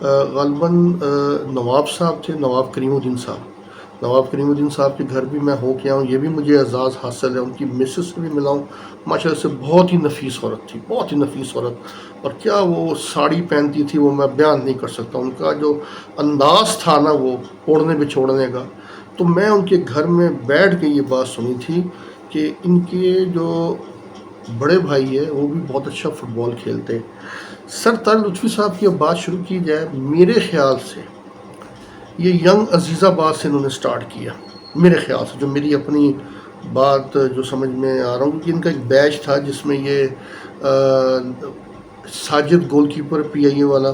غالباً نواب صاحب تھے، نواب کریم الدین صاحب، نواب کریم الدین صاحب کے گھر بھی میں ہو کے آؤں، یہ بھی مجھے اعزاز حاصل ہے، ان کی مسز سے بھی ملا ہوں، ماشاء اللہ سے بہت ہی نفیس عورت تھی، بہت ہی نفیس عورت، اور کیا وہ ساڑی پہنتی تھی وہ میں بیان نہیں کر سکتا، ان کا جو انداز تھا نا وہ اوڑھنے بچھوڑنے کا. تو میں ان کے گھر میں بیٹھ کے یہ بات سنی تھی کہ ان کے جو بڑے بھائی ہے وہ بھی بہت اچھا فٹ بال کھیلتے. سر طارق لطفی صاحب کی اب بات شروع کی جائے، میرے خیال سے یہ ینگ عزیز آباد سے انہوں نے سٹارٹ کیا، میرے خیال سے، جو میری اپنی بات جو سمجھ میں آ رہا ہوں، کیونکہ ان کا ایک بیچ تھا جس میں یہ ساجد گول کیپر پی آئی اے والا،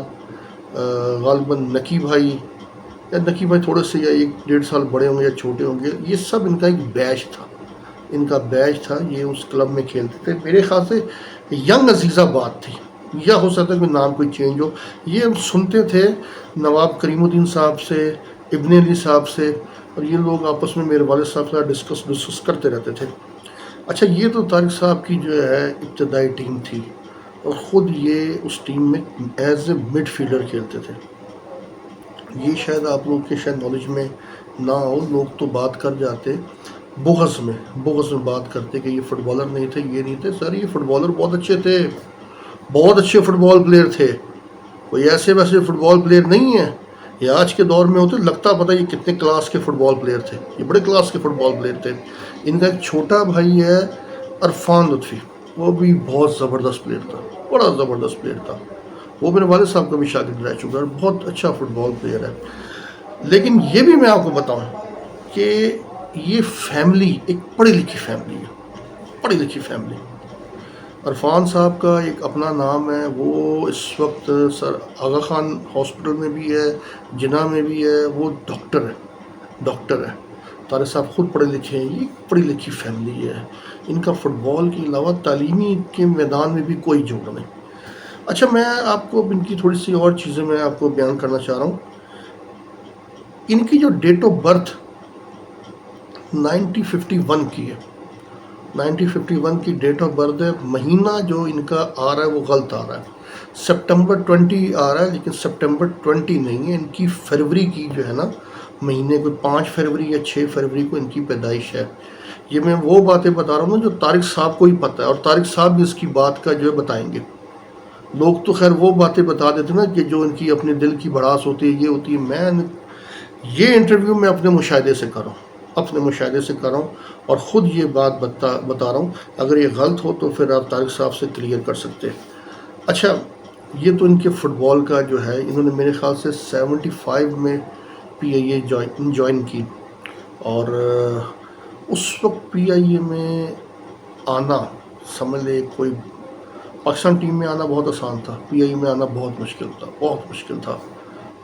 غالباً نکی بھائی، یا نکی بھائی تھوڑے سے یا 1-1.5 سال بڑے ہوں گے یا چھوٹے ہوں گے، یہ سب ان کا ایک بیچ تھا، ان کا بیچ تھا، یہ اس کلب میں کھیلتے تھے. میرے خیال سے ینگ عزیز آباد تھی، یا ہو سکتا ہے کہ نام کوئی چینج ہو. یہ ہم سنتے تھے نواب کریم الدین صاحب سے، ابن علی صاحب سے، اور یہ لوگ آپس میں میرے والد صاحب سے ڈسکس کرتے رہتے تھے. اچھا، یہ تو طارق صاحب کی جو ہے ابتدائی ٹیم تھی، اور خود یہ اس ٹیم میں ایز اے مڈ فیلڈر کھیلتے تھے. یہ شاید آپ لوگ کے شاید نالج میں نہ ہو، لوگ تو بات کر جاتے بغض میں بات کرتے کہ یہ فٹ بالر نہیں تھے، یہ نہیں تھے. سر یہ فٹ بالر بہت اچھے تھے، بہت اچھے فٹ بال پلیئر تھے، کوئی ایسے ویسے فٹ بال پلیئر نہیں ہیں. یہ آج کے دور میں ہوتے لگتا پتہ یہ کتنے کلاس کے فٹ بال پلیئر تھے، یہ بڑے کلاس کے فٹ بال پلیئر تھے. ان کا ایک چھوٹا بھائی ہے عرفان لطفی، وہ بھی بہت زبردست پلیئر تھا، بڑا زبردست پلیئر تھا، وہ میرے والد صاحب کا بھی شاگرد رہ چکا ہے، بہت اچھا فٹ بال پلیئر ہے. لیکن یہ بھی میں آپ کو بتاؤں کہ یہ فیملی ایک پڑھی لکھی فیملی ہے، پڑھی لکھی فیملی. عرفان صاحب کا ایک اپنا نام ہے، وہ اس وقت سر آغا خان ہاسپٹل میں بھی ہے، جناح میں بھی ہے، وہ ڈاکٹر ہے. طارق صاحب خود پڑھے لکھے ہیں، یہ پڑھی لکھی فیملی ہے. ان کا فٹ بال کے علاوہ تعلیمی کے میدان میں بھی کوئی جوڑ نہیں. اچھا، میں آپ کو ان کی تھوڑی سی اور چیزیں میں آپ کو بیان کرنا چاہ رہا ہوں. ان کی جو ڈیٹ آف برتھ 1951 کی ہے، 1951 کی ڈیٹ آف برتھ ہے. مہینہ جو ان کا آ رہا ہے وہ غلط آ رہا ہے، سپٹمبر 20 آ رہا ہے، لیکن سپٹمبر 20 نہیں ہے. ان کی فروری کی جو ہے نا مہینے کو 5 فروری یا 6 فروری کو ان کی پیدائش ہے. یہ میں وہ باتیں بتا رہا ہوں جو طارق صاحب کو ہی پتہ ہے، اور طارق صاحب بھی اس کی بات کا جو ہے بتائیں گے. لوگ تو خیر وہ باتیں بتا دیتے نا کہ جو ان کی اپنے دل کی بڑاس ہوتی ہے، یہ ہوتی ہے. میں یہ انٹرویو میں اپنے مشاہدے سے کر رہا ہوں، اپنے مشاہدے سے کر رہا ہوں، اور خود یہ بات بتا رہا ہوں. اگر یہ غلط ہو تو پھر آپ طارق صاحب سے کلیئر کر سکتے ہیں. اچھا، یہ تو ان کے فٹ بال کا جو ہے، انہوں نے میرے خیال سے 75 میں پی آئی اے جوائن کی، اور اس وقت پی آئی اے میں آنا سمجھ لے کوئی پاکستان ٹیم میں آنا بہت آسان تھا، پی آئی اے میں آنا بہت مشکل تھا، بہت مشکل تھا.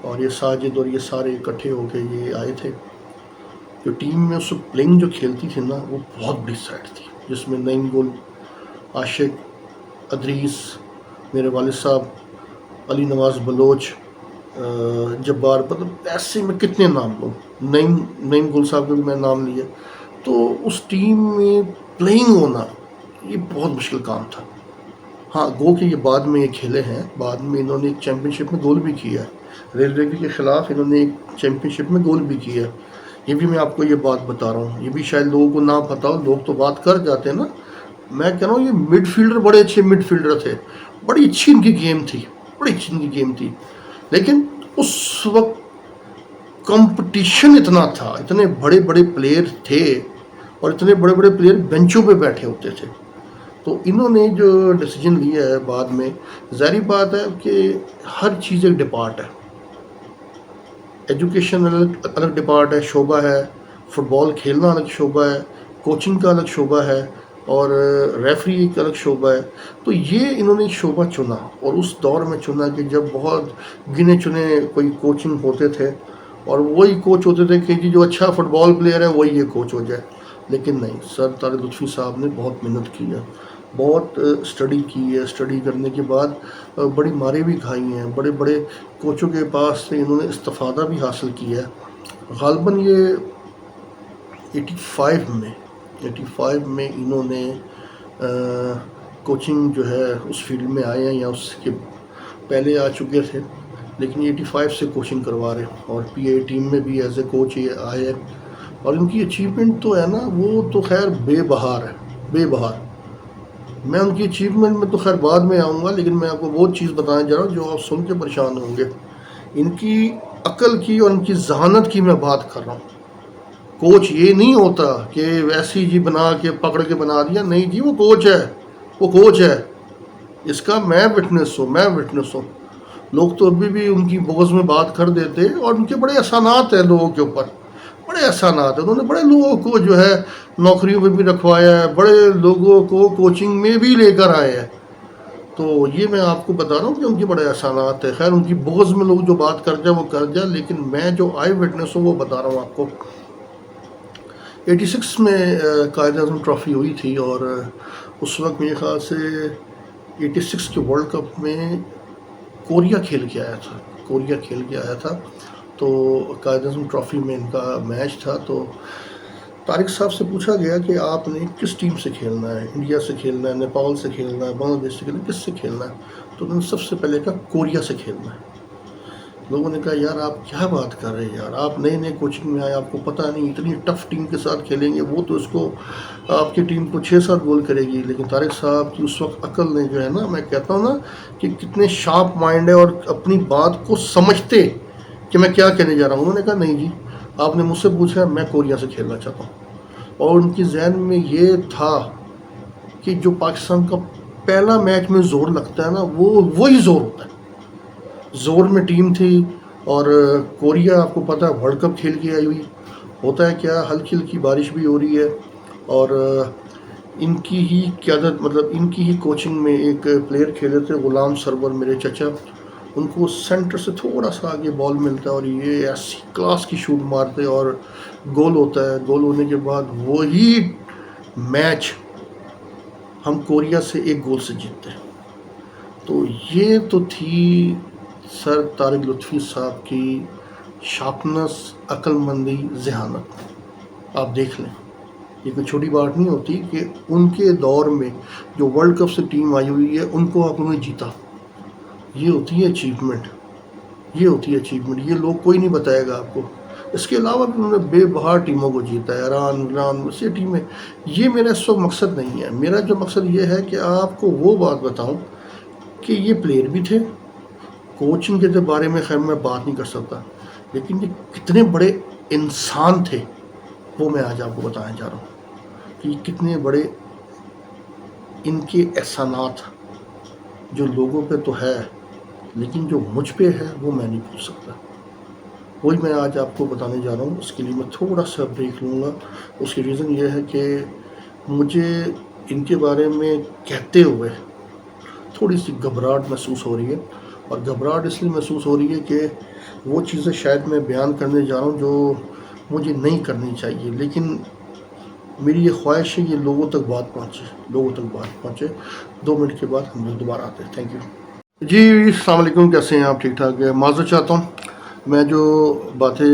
اور یہ ساجد اور یہ سارے اکٹھے ہو کے یہ آئے تھے. جو ٹیم میں اس وقت پلنگ جو کھیلتی تھی نا وہ بہت بڑی سائڈ تھی، جس میں نعیم گل، عاشق، ادریس، میرے والد صاحب، علی نواز بلوچ، جبار، مطلب ایسے میں کتنے نام لوں، نعیم گل صاحب کا بھی میں نام لیا. تو اس ٹیم میں پلینگ ہونا یہ بہت مشکل کام تھا. ہاں، گو کہ یہ بعد میں یہ کھیلے ہیں، بعد میں انہوں نے ایک چیمپئن شپ میں گول بھی کیا ہے، ریل ریگی کے خلاف انہوں نے ایک چیمپئن شپ میں گول بھی کیا ہے. یہ بھی میں آپ کو یہ بات بتا رہا ہوں، یہ بھی شاید لوگوں کو نہ پتہ ہو، لوگ تو بات کر جاتے ہیں نا. میں کہہ رہا ہوں یہ مڈ فیلڈر بڑے اچھے مڈ فیلڈر تھے، بڑی اچھی ان کی گیم تھی، بڑی اچھی ان کی گیم تھی. لیکن اس وقت کمپٹیشن اتنا تھا، اتنے بڑے بڑے پلیئر تھے، اور اتنے بڑے بڑے پلیئر بینچوں پہ بیٹھے ہوتے تھے. تو انہوں نے جو ڈیسیجن لیا ہے بعد میں، ظاہری بات ہے کہ ہر چیز ایک ڈپارٹ ہے، ایجوکیشن الگ ڈپارٹ ہے، شعبہ ہے، فٹ بال کھیلنا الگ شعبہ ہے، کوچنگ کا الگ شعبہ ہے، اور ریفری ایک الگ شعبہ ہے. تو یہ انہوں نے ایک شعبہ چنا، اور اس دور میں چنا کہ جب بہت گنے چنے کوئی کوچنگ ہوتے تھے، اور وہی کوچ ہوتے تھے کہ جی جو اچھا فٹ بال پلیئر ہے وہی یہ کوچ ہو جائے. لیکن نہیں، سر طارق لطفی صاحب نے بہت محنت کی ہے، بہت اسٹڈی کی ہے. اسٹڈی کرنے کے بعد بڑی ماریں بھی کھائی ہیں، بڑے بڑے کوچوں کے پاس سے انہوں نے استفادہ بھی حاصل کیا ہے. غالباً یہ 85 میں انہوں نے کوچنگ جو ہے اس فیلڈ میں آئے ہیں، یا اس کے پہلے آ چکے تھے. لیکن 85 سے کوچنگ کروا رہے ہیں اور پی اے ٹیم میں بھی ایز اے کوچ یہ آئے ہیں، اور ان کی اچیومنٹ تو ہے نا، وہ تو خیر بے بہار ہے، بے بہار۔ میں ان کی اچیومنٹ میں تو خیر بعد میں آؤں گا، لیکن میں آپ کو وہ چیز بتانے جا رہا ہوں جو آپ سن کے پریشان ہوں گے۔ ان کی عقل کی اور ان کی ذہانت کی میں بات کر رہا ہوں۔ کوچ یہ نہیں ہوتا کہ ویسی جی بنا کے پکڑ کے بنا دیا، نہیں جی، وہ کوچ ہے، وہ کوچ ہے، اس کا میں وٹنس ہوں، میں وٹنس ہوں۔ لوگ تو ابھی بھی ان کی بغض میں بات کر دیتے، اور ان کے بڑے احسانات ہیں لوگوں کے اوپر، بڑے احسانات ہیں۔ انہوں نے بڑے لوگوں کو جو ہے نوکریوں پہ بھی رکھوایا ہے، بڑے لوگوں کو کوچنگ میں بھی لے کر آئے ہیں۔ تو یہ میں آپ کو بتا رہا ہوں کہ ان کے بڑے احسانات ہیں۔ خیر ان کی بغض میں لوگ جو بات کر جائیں وہ کر جائیں، لیکن میں جو آئی وٹنس ہوں وہ بتا رہا ہوں آپ کو۔ 86 میں قائد اعظم ٹرافی ہوئی تھی، اور اس وقت میرے خیال سے 86 کے ورلڈ کپ میں کوریا کھیل کے آیا تھا، کوریا کھیل کے آیا تھا۔ تو قائد اعظم ٹرافی میں ان کا میچ تھا، تو طارق صاحب سے پوچھا گیا کہ آپ نے کس ٹیم سے کھیلنا ہے، انڈیا سے کھیلنا ہے، نیپال سے کھیلنا ہے، بنگلہ دیش سے کھیلنا ہے، کس سے کھیلنا ہے؟ تو انہوں نے سب سے پہلے کہا کوریا سے کھیلنا ہے۔ لوگوں نے کہا یار آپ کیا بات کر رہے ہیں یار، آپ نئے نئے کوچنگ میں آئے، آپ کو پتہ نہیں اتنی ٹف ٹیم کے ساتھ کھیلیں گے، وہ تو اس کو آپ کی ٹیم کو 6-7 گول کرے گی۔ لیکن طارق صاحب کی اس وقت عقل نے جو ہے نا، میں کہتا ہوں نا کہ کتنے شارپ مائنڈ ہے، اور اپنی بات کو سمجھتے کہ میں کیا کہنے جا رہا ہوں۔ انہوں نے کہا نہیں جی، آپ نے مجھ سے پوچھا، میں کوریا سے کھیلنا چاہتا ہوں۔ اور ان کی ذہن میں یہ تھا کہ جو پاکستان کا پہلا میچ میں زور لگتا ہے نا، وہی زور ہوتا ہے۔ زور میں ٹیم تھی، اور کوریا آپ کو پتہ ہے ورلڈ کپ کھیل کے آئی ہوئی، ہوتا ہے کیا ہلکی ہلکی بارش بھی ہو رہی ہے، اور ان کی ہی قیادت، مطلب ان کی ہی کوچنگ میں ایک پلیئر کھیلے تھے غلام سرور، میرے چچا، ان کو سینٹر سے تھوڑا سا آگے بال ملتا ہے اور یہ ایسی کلاس کی شوٹ مارتے اور گول ہوتا ہے۔ گول ہونے کے بعد وہی میچ ہم کوریا سے 1 گول سے جیتتے ہیں۔ تو یہ تو تھی سر طارق لطفی صاحب کی شارپنس، عقل مندی، ذہانت۔ آپ دیکھ لیں، یہ کوئی چھوٹی بات نہیں ہوتی کہ ان کے دور میں جو ورلڈ کپ سے ٹیم آئی ہوئی ہے ان کو آپ نے جیتا۔ یہ ہوتی ہے اچیومنٹ، یہ ہوتی ہے اچیومنٹ، یہ لوگ کوئی نہیں بتائے گا آپ کو۔ اس کے علاوہ بھی انہوں نے بے بہار ٹیموں کو جیتا ہے، ایران سے ٹیمیں۔ یہ میرا اس وقت مقصد نہیں ہے، میرا جو مقصد یہ ہے کہ آپ کو وہ بات بتاؤں کہ یہ پلیئر بھی تھے، کوچنگ کے بارے میں خیر میں بات نہیں کر سکتا، لیکن یہ کتنے بڑے انسان تھے وہ میں آج آپ کو بتانے جا رہا ہوں کہ یہ کتنے بڑے ان کے احسانات جو لوگوں پہ تو ہے، لیکن جو مجھ پہ ہے وہ میں نہیں بھول سکتا۔ وہی میں آج آپ کو بتانے جا رہا ہوں۔ اس کے لیے میں تھوڑا سا بریک لوں گا۔ اس کی ریزن یہ ہے کہ مجھے ان کے بارے میں کہتے ہوئے تھوڑی سی گھبراہٹ محسوس ہو رہی ہے، اور گھبراہٹ اس لیے محسوس ہو رہی ہے کہ وہ چیزیں شاید میں بیان کرنے جا رہا ہوں جو مجھے نہیں کرنی چاہیے، لیکن میری یہ خواہش ہے کہ لوگوں تک بات پہنچے، لوگوں تک بات پہنچے۔ 2 منٹ کے بعد ہم لوگ دوبارہ آتے ہیں۔ تھینک یو جی، السلام علیکم، کیسے ہیں آپ؟ ٹھیک ٹھاک ہے؟ معذرت چاہتا ہوں، میں جو باتیں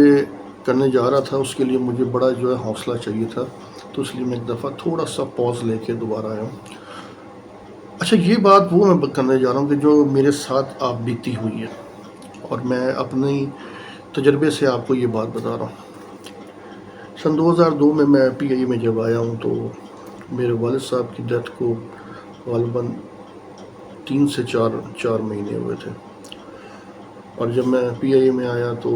کرنے جا رہا تھا اس کے لیے مجھے بڑا جو ہے حوصلہ چاہیے تھا، تو اس لیے میں ایک دفعہ تھوڑا سا پاز لے کے دوبارہ آیا ہوں۔ اچھا، یہ بات وہ میں کرنے جا رہا ہوں کہ جو میرے ساتھ آپ بیتی ہوئی ہے، اور میں اپنی تجربے سے آپ کو یہ بات بتا رہا ہوں۔ سن 2002 میں پی آئی میں جب آیا ہوں تو میرے والد صاحب کی ڈیتھ کو غالباً 3 سے 4 مہینے ہوئے تھے، اور جب میں پی آئی میں آیا تو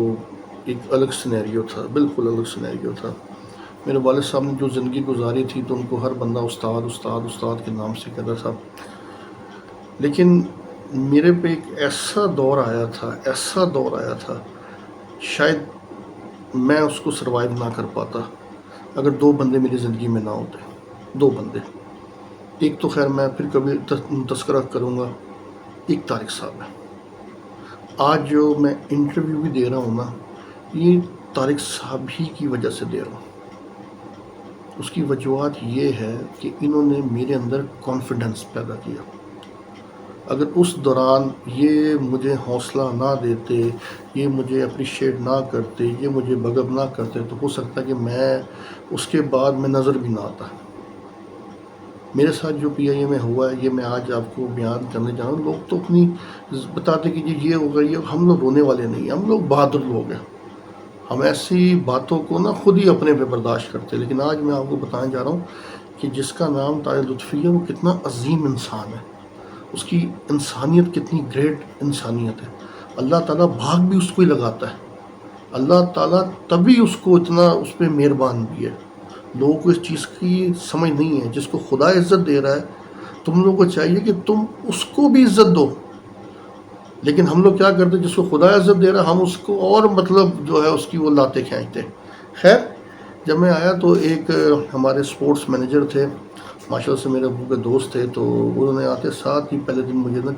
ایک الگ سینیریو تھا، بالکل الگ سینیریو تھا۔ میرے والد صاحب نے جو زندگی گزاری تھی تو ان کو ہر بندہ استاد استاد استاد کے نام سے کہتا تھا، لیکن میرے پہ ایک ایسا دور آیا تھا، ایسا دور آیا تھا، شاید میں اس کو سروائیو نہ کر پاتا اگر 2 بندے میری زندگی میں نہ ہوتے۔ 2 بندے، ایک تو خیر میں پھر کبھی تذکرہ کروں گا، ایک طارق صاحب ہے۔ آج جو میں انٹرویو بھی دے رہا ہوں نا، یہ طارق صاحب ہی کی وجہ سے دے رہا ہوں۔ اس کی وجوہات یہ ہے کہ انہوں نے میرے اندر کانفیڈنس پیدا کیا۔ اگر اس دوران یہ مجھے حوصلہ نہ دیتے، یہ مجھے اپریشیٹ نہ کرتے، یہ مجھے بگ اپ نہ کرتے، تو ہو سکتا ہے کہ میں اس کے بعد میں نظر بھی نہ آتا۔ میرے ساتھ جو پی آئی اے میں ہوا ہے یہ میں آج آپ کو بیان کرنے جا رہا ہوں. لوگ تو اپنی بتاتے کہ یہ ہوگا یہ، ہم لوگ رونے والے نہیں ہیں، ہم لوگ بہادر لوگ ہیں. ہم ایسی باتوں کو نا خود ہی اپنے پہ برداشت کرتے ہیں. لیکن آج میں آپ کو بتانے جا رہا ہوں کہ جس کا نام طارق لطفی ہے وہ کتنا عظیم انسان ہے، اس کی انسانیت کتنی گریٹ انسانیت ہے. اللہ تعالیٰ بھاگ بھی اس کو ہی لگاتا ہے. اللہ تعالیٰ تبھی اس کو اتنا اس پہ مہربان بھی ہے. لوگوں کو اس چیز کی سمجھ نہیں ہے. جس کو خدا عزت دے رہا ہے تم لوگوں کو چاہیے کہ تم اس کو بھی عزت دو. لیکن ہم لوگ کیا کرتے، جس کو خدا عزت دے رہا ہے ہم اس کو اور مطلب جو ہے اس کی وہ لاتے کھینچتے. خیر، جب میں آیا تو ایک ہمارے سپورٹس مینیجر تھے، ماشاء اللہ سے میرے ابو کے دوست تھے. تو انہوں نے آتے ساتھ ہی پہلے دن مجھے نا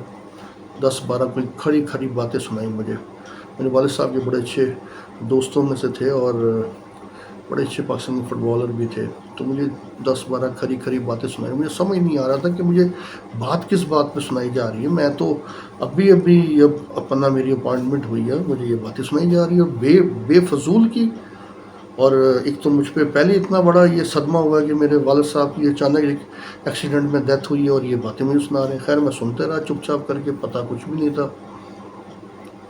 10-12 کوئی کھڑی کھڑی باتیں سنائی. میرے والد صاحب کے بڑے اچھے دوستوں میں سے تھے اور بڑے اچھے پاکستانی فٹ بالر بھی تھے. تو مجھے 10-12 کھری کھری باتیں سنائی. مجھے سمجھ نہیں آ رہا تھا کہ مجھے بات کس بات پہ سنائی جا رہی ہے. میں تو ابھی اب اپنا میری اپائنٹمنٹ ہوئی ہے، مجھے یہ باتیں سنائی جا رہی ہے بے فضول کی. اور ایک تو مجھ پہ پہلے اتنا بڑا یہ صدمہ ہوا کہ میرے والد صاحب کی اچانک ایک ایکسیڈنٹ میں ڈیتھ ہوئی ہے اور یہ باتیں مجھے سنا رہے ہیں. خیر میں سنتے رہا چپ چاپ کر کے، پتہ کچھ بھی نہیں تھا.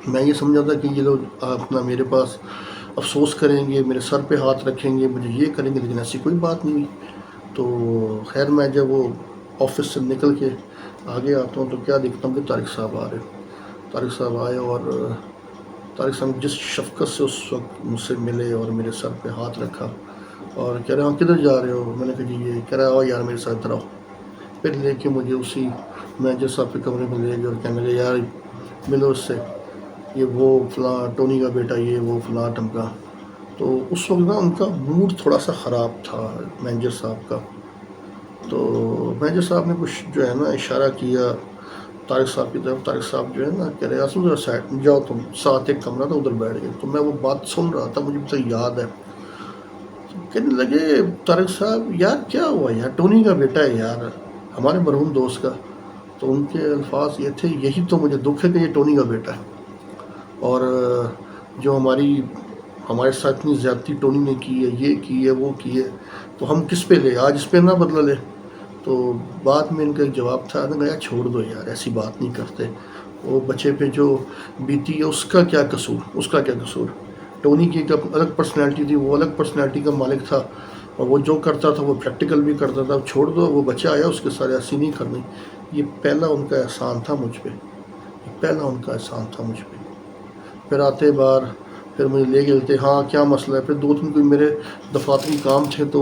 میں یہ سمجھا تھا کہ یہ لوگ اپنا میرے پاس افسوس کریں گے، میرے سر پہ ہاتھ رکھیں گے، مجھے یہ کریں گے، لیکن ایسی کوئی بات نہیں ہوئی. تو خیر میں جب وہ آفس سے نکل کے آگے آتا ہوں تو کیا دیکھتا ہوں کہ طارق صاحب آ رہے. طارق صاحب آئے اور طارق صاحب جس شفقت سے اس وقت مجھ سے ملے اور میرے سر پہ ہاتھ رکھا اور کہہ رہے ہاں کدھر جا رہے ہو. میں نے کہا جی یہ. کہہ رہا آؤ یار میرے ساتھ ادھر آؤ. پھر لے کے مجھے اسی مینیجر صاحب کے کمرے میں لے گئے اور کہنے لگے یار ملو اس سے، یہ وہ فلاں ٹونی کا بیٹا، یہ وہ فلاں ٹمکا. تو اس وقت نا ان کا موڈ تھوڑا سا خراب تھا مینیجر صاحب کا. تو مینیجر صاحب نے کچھ جو ہے نا اشارہ کیا طارق صاحب کی طرف. طارق صاحب جو ہے نا کہہ رہے آسو ذرا سائڈ جاؤ، تم ساتھ ایک کمرہ تھا ادھر بیٹھ گئے. تو میں وہ بات سن رہا تھا، مجھے تو یاد ہے. کہنے لگے طارق صاحب یار کیا ہوا یار، ٹونی کا بیٹا ہے یار، ہمارے مرحوم دوست کا. تو ان کے الفاظ یہ تھے یہی تو مجھے دکھ ہے کہ یہ ٹونی کا بیٹا ہے، اور جو ہمارے ساتھ اتنی زیادتی ٹونی نے کی ہے، یہ کی ہے وہ کی ہے، تو ہم کس پہ لے، آج اس پہ نہ بدلا لے. تو بعد میں ان کا ایک جواب تھا نا گیا چھوڑ دو یار، ایسی بات نہیں کرتے. وہ بچے پہ جو بیتی ہے اس کا کیا قصور، اس کا کیا قصور. ٹونی کی ایک الگ پرسنالٹی تھی، وہ الگ پرسنالٹی کا مالک تھا، اور وہ جو کرتا تھا وہ پریکٹیکل بھی کرتا تھا. چھوڑ دو، وہ بچہ آیا اس کے ساتھ ایسی نہیں کرنی. یہ پہلا ان کا احسان تھا مجھ پہ، پہلا ان کا احسان تھا مجھ پہ. پھر آتے بار پھر مجھے لے گئے تھے. ہاں کیا مسئلہ ہے. پھر 2-3 کوئی میرے دفاتری کام تھے، تو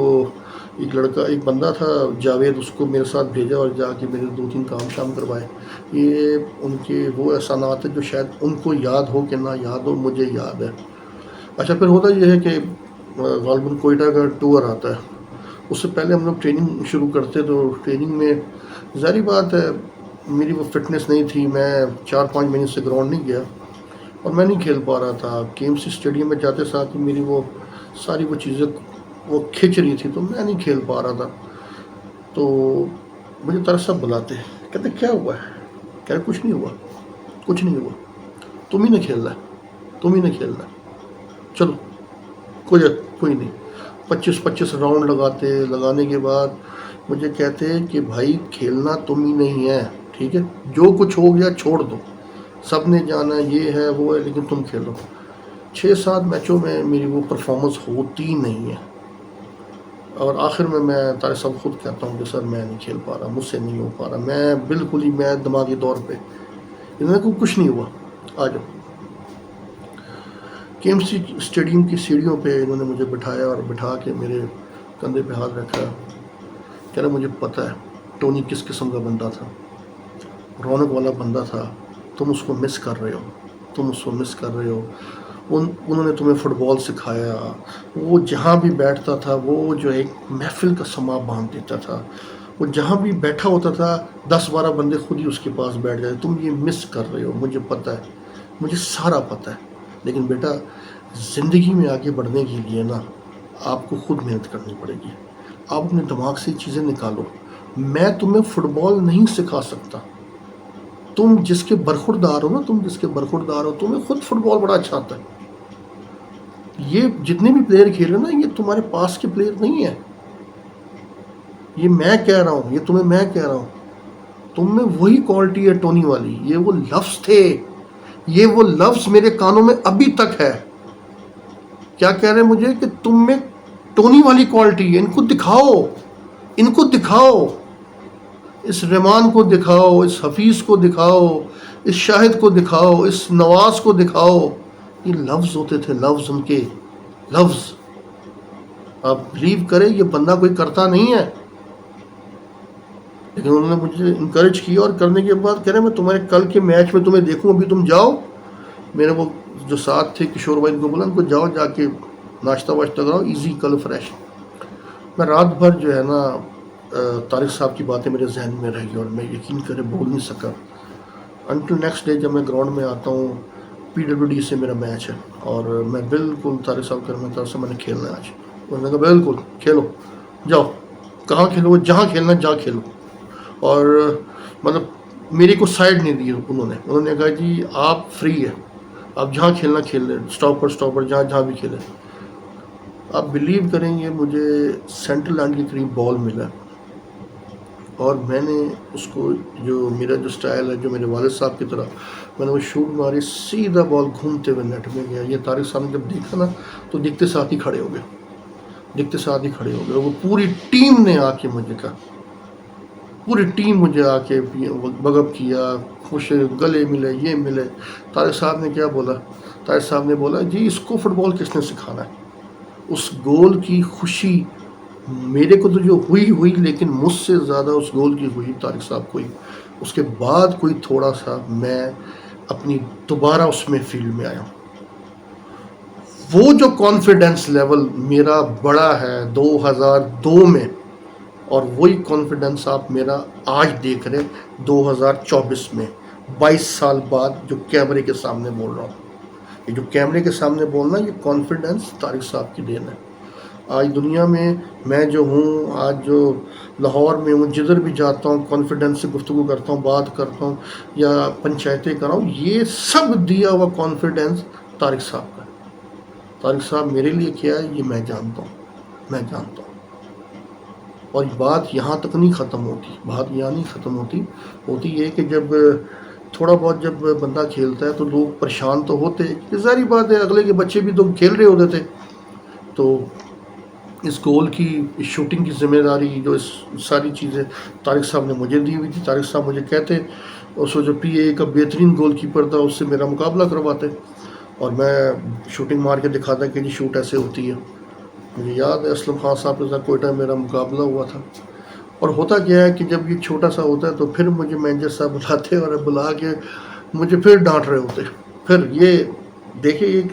ایک بندہ تھا جاوید، اس کو میرے ساتھ بھیجا اور جا کے میرے 2-3 کام شام کروائے. یہ ان کے وہ احسانات ہیں جو شاید ان کو یاد ہو کہ نہ یاد ہو، مجھے یاد ہے. اچھا پھر ہوتا یہ ہے کہ غالباً کوئٹہ کا ٹور آتا ہے. اس سے پہلے ہم لوگ ٹریننگ شروع کرتے. تو ٹریننگ میں ظاہری بات ہے میری وہ فٹنس نہیں تھی، میں 4-5 مہینے سے گراؤنڈ نہیں گیا اور میں نہیں کھیل پا رہا تھا. کے ایم سی اسٹیڈیم میں جاتے ساتھ ہی میری وہ ساری وہ چیزیں وہ کھنچ رہی تھی، تو میں نہیں کھیل پا رہا تھا. تو مجھے طارق صاحب بلاتے، کہتے کیا ہوا ہے. کہہ رہے کچھ نہیں ہوا، کچھ نہیں ہوا، تم ہی نے کھیلنا ہے، تم ہی نے کھیلنا ہے، چلو کوئی نہیں. 25 راؤنڈ لگانے کے بعد مجھے کہتے کہ بھائی کھیلنا تم ہی نہیں ہے، ٹھیک ہے، جو کچھ ہو گیا چھوڑ دو، سب نے جانا یہ ہے وہ ہے، لیکن تم کھیلو. 6-7 میچوں میں میری وہ پرفارمنس ہوتی نہیں ہے، اور آخر میں طارق صاحب خود کہتا ہوں کہ سر میں نہیں کھیل پا رہا، مجھ سے نہیں ہو پا رہا، میں بالکل ہی میں دماغی طور پہ. انہوں نے کہا کچھ نہیں ہوا، آ جاؤ. کے ایم سی اسٹیڈیم کی سیڑھیوں پہ انہوں نے مجھے بٹھایا اور بٹھا کے میرے کندھے پہ ہاتھ رکھا. کہہ رہا مجھے پتہ ہے ٹونی کس قسم کا بندہ تھا، رونق والا بندہ تھا، تم اس کو مس کر رہے ہو، تم اس کو مس کر رہے ہو. انہوں نے تمہیں فٹ بال سکھایا. وہ جہاں بھی بیٹھتا تھا وہ جو ایک محفل کا سما باندھ دیتا تھا. وہ جہاں بھی بیٹھا ہوتا تھا 10-12 بندے خود ہی اس کے پاس بیٹھ جاتے. تم یہ مس کر رہے ہو، مجھے پتہ ہے، مجھے سارا پتہ ہے. لیکن بیٹا زندگی میں آگے بڑھنے کے لیے نا آپ کو خود محنت کرنی پڑے گی. آپ اپنے دماغ سے چیزیں نکالو. میں تمہیں فٹ بال نہیں سکھا سکتا. تم جس کے برخوردار ہو نا، تمہیں خود فٹ بال بڑا اچھا آتا ہے. یہ جتنے بھی پلیئر کھیل رہے ہیں نا، یہ تمہارے پاس کے پلیئر نہیں ہیں. یہ میں کہہ رہا ہوں، یہ تمہیں میں کہہ رہا ہوں، تم میں وہی کوالٹی ہے ٹونی والی، یہ وہ لفظ تھے، یہ وہ لفظ میرے کانوں میں ابھی تک ہے۔ کیا کہہ رہے ہیں مجھے کہ تم میں ٹونی والی کوالٹی ہے، ان کو دکھاؤ، ان کو دکھاؤ، اس رحمان کو دکھاؤ، اس حفیظ کو دکھاؤ، اس شاہد کو دکھاؤ، اس نواز کو دکھاؤ۔ یہ لفظ ہوتے تھے، لفظ ان کے، لفظ۔ آپ بلیو کریں یہ بندہ کوئی کرتا نہیں ہے، لیکن انہوں نے مجھے انکریج کیا، اور کرنے کے بعد کہہ رہے میں تمہارے کل کے میچ میں تمہیں دیکھوں، ابھی تم جاؤ۔ میرے وہ جو ساتھ تھے کشور بھائی کو بولا ان کو جاؤ، جا کے ناشتہ واشتہ کراؤ، ایزی کل فریش۔ میں رات بھر جو ہے نا طارق صاحب کی باتیں میرے ذہن میں رہی، اور میں یقین کرے بول نہیں سکا انٹل نیکسٹ ڈے جب میں گراؤنڈ میں آتا ہوں۔ پی ڈبلیو ڈی سے میرا میچ ہے، اور میں بالکل طارق صاحب کر میں طرف سے میں نے کھیلنا ہے آج۔ انہوں نے کہا بالکل کھیلو، جاؤ، کہاں کھیلو، جہاں کھیلنا جہاں کھیلو۔ اور مطلب میری کو سائڈ نہیں دی انہوں نے کہا جی آپ فری ہے، آپ جہاں کھیلنا کھیل لیں، اسٹاپر جہاں جہاں بھی کھیلیں۔ آپ بلیو کریں گے مجھے سینٹرل لائن کے قریب بال ملا، اور میں نے اس کو، جو میرا جو سٹائل ہے، جو میرے والد صاحب کی طرح، میں نے وہ شوٹ ماری، سیدھا بال گھومتے ہوئے نیٹ میں گیا۔ یہ طارق صاحب نے جب دیکھا نا تو دیکھتے ساتھ ہی کھڑے ہو گئے، دیکھتے ساتھ ہی کھڑے ہو گئے۔ وہ پوری ٹیم نے آ کے مجھے کہا، پوری ٹیم مجھے آ کے بغب کیا، خوش گلے ملے، یہ ملے۔ طارق صاحب نے کیا بولا؟ طارق صاحب نے بولا جی اس کو فٹ بال کس نے سکھانا ہے؟ اس گول کی خوشی میرے کو تو جو ہوئی، لیکن مجھ سے زیادہ اس گول کی ہوئی طارق صاحب کو ہی۔ اس کے بعد کوئی تھوڑا سا میں اپنی دوبارہ اس میں فیلڈ میں آیا ہوں۔ وہ جو کانفیڈنس لیول میرا بڑا ہے 2002 میں، اور وہی کانفیڈنس آپ میرا آج دیکھ رہے 2024 میں، 22 سال بعد جو کیمرے کے سامنے بول رہا ہوں۔ یہ جو کیمرے کے سامنے بولنا، یہ کانفیڈنس طارق صاحب کی دین ہے۔ آج دنیا میں جو ہوں، آج جو لاہور میں ہوں، جدھر بھی جاتا ہوں کانفیڈنس سے گفتگو کرتا ہوں، بات کرتا ہوں یا پنچایتیں کر رہا ہوں، یہ سب دیا ہوا کانفیڈنس طارق صاحب کا۔ طارق صاحب میرے لیے کیا ہے یہ میں جانتا ہوں، میں جانتا ہوں۔ اور بات یہاں تک نہیں ختم ہوتی، بات یہاں نہیں ختم ہوتی یہ کہ جب تھوڑا بہت جب بندہ کھیلتا ہے تو لوگ پریشان تو ہوتے، ظاہری بات ہے، اگلے کے بچے بھی تو کھیل رہے ہوتے تھے۔ تو اس گول کی، اس شوٹنگ کی ذمہ داری، جو اس ساری چیزیں طارق صاحب نے مجھے دی ہوئی تھی۔ طارق صاحب مجھے کہتے، اس جو پی اے کا بہترین گول کیپر تھا اس سے میرا مقابلہ کرواتے، اور میں شوٹنگ مار کے دکھاتا کہ جی شوٹ ایسے ہوتی ہے۔ مجھے یاد ہے اسلم خان صاحب کے ساتھ کوئٹہ میرا مقابلہ ہوا تھا۔ اور ہوتا کیا ہے کہ جب یہ چھوٹا سا ہوتا ہے تو پھر مجھے مینیجر صاحب بلاتے، اور بلا کے مجھے پھر ڈانٹ رہے ہوتے۔ پھر یہ دیکھیں ایک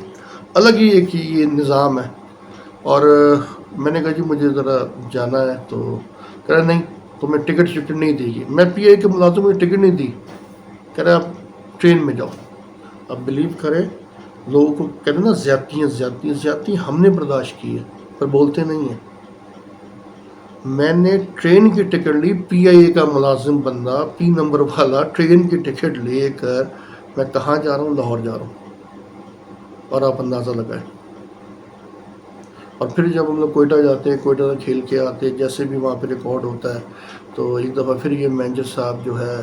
الگ ہی ایک یہ نظام ہے۔ اور میں نے کہا جی مجھے ذرا جانا ہے، تو کہہ رہا نہیں تمہیں ٹکٹ نہیں دے گی۔ میں پی اے کے ملازم مجھے ٹکٹ نہیں دی، کہہ رہا آپ ٹرین میں جاؤ۔ اب بلیو کرے، لوگوں کو کہتے ہیں نا زیادتی ہم نے برداشت کی ہے، پر بولتے نہیں ہیں۔ میں نے ٹرین کی ٹکٹ لی، پی آئی اے کا ملازم بندہ، پی نمبر والا، ٹرین کی ٹکٹ لے کر میں کہاں جا رہا ہوں؟ لاہور جا رہا ہوں۔ اور آپ اندازہ لگائیں۔ اور پھر جب ہم لوگ کوئٹہ جاتے ہیں، کوئٹہ سے کھیل کے آتے، جیسے بھی وہاں پہ ریکارڈ ہوتا ہے، تو ایک دفعہ پھر یہ مینیجر صاحب جو ہے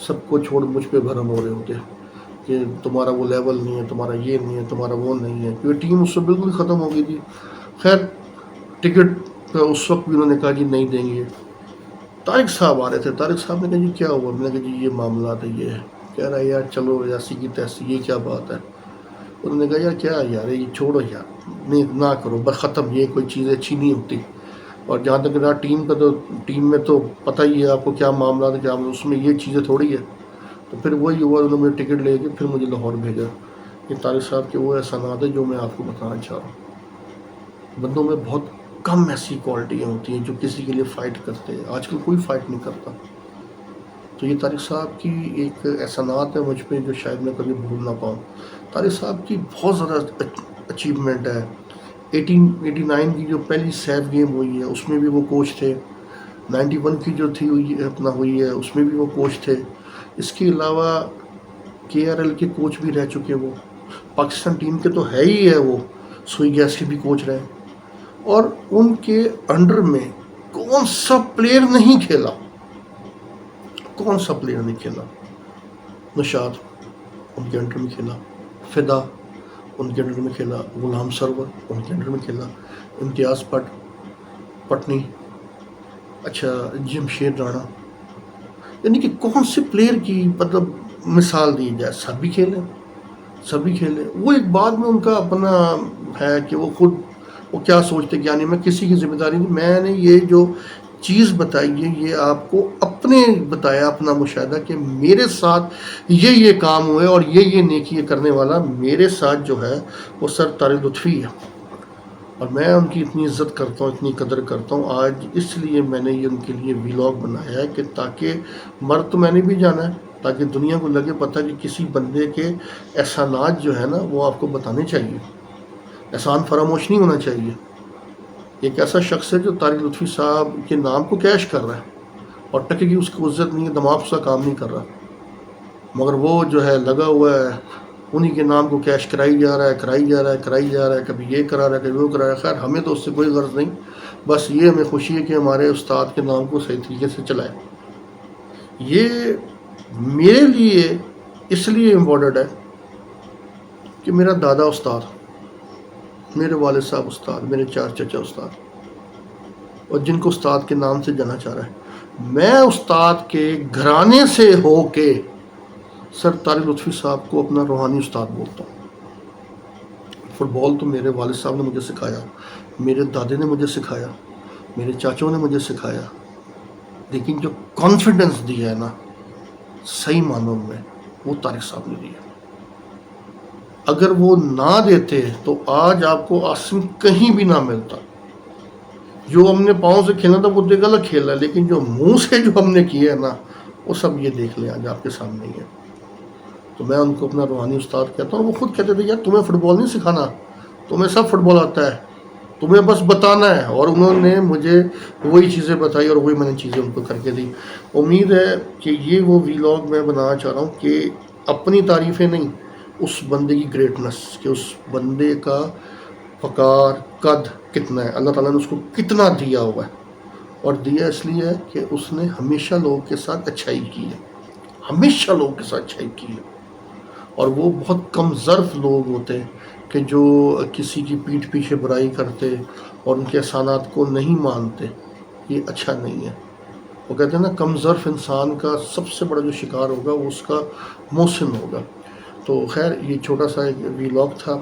سب کو چھوڑ مجھ پہ بھرم ہو رہے ہوتے کہ تمہارا وہ لیول نہیں ہے، تمہارا یہ نہیں ہے، تمہارا وہ نہیں ہے، کیونکہ ٹیم اس سے بالکل ختم ہو گئی تھی۔ خیر ٹکٹ پہ اس وقت بھی انہوں نے کہا جی نہیں دیں گے۔ طارق صاحب آ رہے تھے، طارق صاحب نے کہا جی کیا ہوا؟ میں نے کہا جی یہ معاملات ہے، یہ ہے۔ کہہ رہا ہے یار چلو ایسی کی تیسی، یہ کیا بات ہے؟ انہوں نے کہا یار کیا یار یہ چھوڑو یار، نہیں نہ کرو، بس ختم، یہ کوئی چیز اچھی نہیں ہوتی۔ اور جہاں تک رہا ٹیم کا، تو ٹیم میں تو پتہ ہی ہے آپ کو کیا معاملات ہے، کیا اس میں یہ چیزیں تھوڑی ہے۔ تو پھر وہی ہوا، انہوں نے مجھے ٹکٹ لے کے پھر مجھے لاہور بھیجا۔ یہ طارق صاحب کے وہ احسانات ہیں جو میں آپ کو بتانا چاہ رہا ہوں۔ بندوں میں بہت کم ایسی کوالٹیاں ہوتی ہیں جو کسی کے لیے فائٹ کرتے ہیں، آج کل کوئی فائٹ نہیں کرتا۔ تو یہ طارق صاحب کی ایک احسانات ہے مجھ پہ جو شاید میں کبھی بھول نہ پاؤں۔ طارق صاحب کی بہت زیادہ اچیومنٹ ہے۔ 1889 کی جو پہلی سیف گیم ہوئی ہے اس میں بھی وہ کوچ تھے، 91 کی جو تھی ہوئی ہے اس میں بھی وہ کوچ تھے۔ اس کے علاوہ کے آر ایل کے کوچ بھی رہ چکے، وہ پاکستان ٹیم کے تو ہے ہی ہے، وہ سوئی گیس کے بھی کوچ رہے، اور ان کے انڈر میں کون سا پلیئر نہیں کھیلا، کون سا پلیئر نہیں کھیلا؟ نشاد ان کے انڈر میں کھیلا، فدا ان کے انڈر میں کھیلا، غلام سرور ان کے انڈر میں کھیلا، امتیاز پٹنی، اچھا جمشید رانا، یعنی کہ کون سے پلیئر کی مطلب مثال دی جائے، سبھی کھیلے. وہ ایک بعد میں ان کا اپنا ہے کہ وہ خود وہ کیا سوچتے کیا نہیں. میں کسی کی ذمہ داری نہیں، میں نے یہ جو چیز بتائی ہے یہ آپ کو اپنے بتایا، اپنا مشاہدہ کہ میرے ساتھ یہ کام ہوئے اور یہ نیکی کرنے والا میرے ساتھ جو ہے وہ سر طارق لطفی ہے، اور میں ان کی اتنی عزت کرتا ہوں، اتنی قدر کرتا ہوں. آج اس لیے میں نے یہ ان کے لیے ویلاگ بنایا ہے کہ تاکہ مر تو میں نے بھی جانا ہے، تاکہ دنیا کو لگے پتہ کہ کسی بندے کے احسانات جو ہے نا وہ آپ کو بتانے چاہیے، احسان فراموش نہیں ہونا چاہیے. ایک ایسا شخص ہے جو طارق لطفی صاحب کے نام کو کیش کر رہا ہے اور ٹکے کی اس کو عزت نہیں ہے، دماغ اس کا کام نہیں کر رہا، مگر وہ جو ہے لگا ہوا ہے انہی کے نام کو کیش کرائی جا رہا ہے، کبھی یہ کرا رہا ہے، کبھی وہ کرا رہا ہے. خیر ہمیں تو اس سے کوئی غرض نہیں، بس یہ ہمیں خوشی ہے کہ ہمارے استاد کے نام کو صحیح طریقے سے چلائے. یہ میرے لیے اس لیے امپورٹنٹ ہے کہ میرا دادا استاد، میرے والد صاحب استاد، میرے 4 چچا استاد، اور جن کو استاد کے نام سے جانا چاہ رہا ہے. میں استاد کے گھرانے سے ہو کے سر طارق لطفی صاحب کو اپنا روحانی استاد بولتا ہوں. فٹ بال تو میرے والد صاحب نے مجھے سکھایا، میرے دادے نے مجھے سکھایا، میرے چاچوں نے مجھے سکھایا، لیکن جو کانفیڈنس دیا ہے نا صحیح معنوں میں وہ طارق صاحب نے دیا. اگر وہ نہ دیتے تو آج آپ کو عاصم کہیں بھی نہ ملتا. جو ہم نے پاؤں سے کھیلنا تھا وہ تو غلط کھیلا ہے، لیکن جو منہ سے جو ہم نے کیا ہے نا وہ سب یہ دیکھ لیں آج آپ کے سامنے ہی ہے. تو میں ان کو اپنا روحانی استاد کہتا ہوں. وہ خود کہتے تھے یار تمہیں فٹ بال نہیں سکھانا، تمہیں سب فٹ بال آتا ہے، تمہیں بس بتانا ہے. اور انہوں نے مجھے وہی چیزیں بتائی اور وہی میں نے چیزیں ان کو کر کے دی. امید ہے کہ یہ وہ ویلاگ میں بنانا چاہ رہا ہوں کہ اپنی تعریفیں نہیں، اس بندے کی گریٹنس، کہ اس بندے کا وقار قد کتنا ہے، اللہ تعالیٰ نے اس کو کتنا دیا ہوا ہے. اور دیا اس لیے ہے کہ اس نے ہمیشہ لوگوں کے ساتھ اچھائی کی ہے، ہمیشہ لوگوں کے ساتھ اچھائی کی ہے. اور وہ بہت کم ظرف لوگ ہوتے ہیں کہ جو کسی کی پیٹھ پیچھے برائی کرتے اور ان کے احسانات کو نہیں مانتے. یہ اچھا نہیں ہے. وہ کہتے ہیں نا کم ظرف انسان کا سب سے بڑا جو شکار ہوگا وہ اس کا محسن ہوگا. تو خیر یہ چھوٹا سا ایک ویلاگ تھا،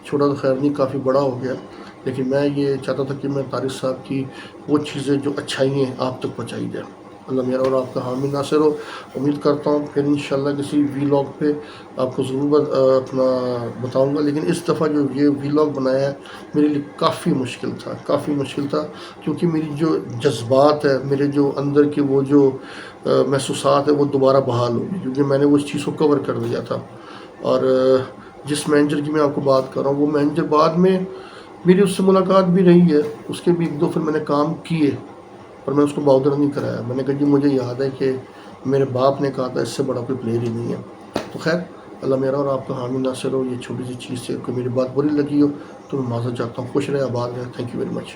چھوٹا تو خیر نہیں کافی بڑا ہو گیا، لیکن میں یہ چاہتا تھا کہ میں طارق صاحب کی وہ چیزیں جو اچھائی ہیں آپ تک پہنچائی جائے. اللہ میرا اور آپ کا حامی ناصر ہو. امید کرتا ہوں پھر انشاءاللہ کسی ویلاگ پہ آپ کو ضرور اپنا بتاؤں گا. لیکن اس دفعہ جو یہ ویلاگ بنایا ہے میرے لیے کافی مشکل تھا، کیونکہ میری جو جذبات ہے، میرے جو اندر کے وہ جو محسوسات ہیں وہ دوبارہ بحال ہو گئی، کیونکہ میں نے وہ اس چیز کو کور کر دیا تھا. اور جس مینیجر کی میں آپ کو بات کر رہا ہوں وہ مینیجر بعد میں میری اس سے ملاقات بھی رہی ہے، اس کے بھی 1-2 پھر میں نے کام کیے اور میں اس کو باؤدر نہیں کرایا. میں نے کہا جی مجھے یاد ہے کہ میرے باپ نے کہا تھا اس سے بڑا کوئی پلیئر ہی نہیں ہے. تو خیر اللہ میرا اور آپ کا حامی ناصر ہو. یہ چھوٹی سی چیز سے کوئی میری بات بری لگی ہو تو میں معذرت چاہتا ہوں. خوش رہے، آباد رہے. Thank you very much.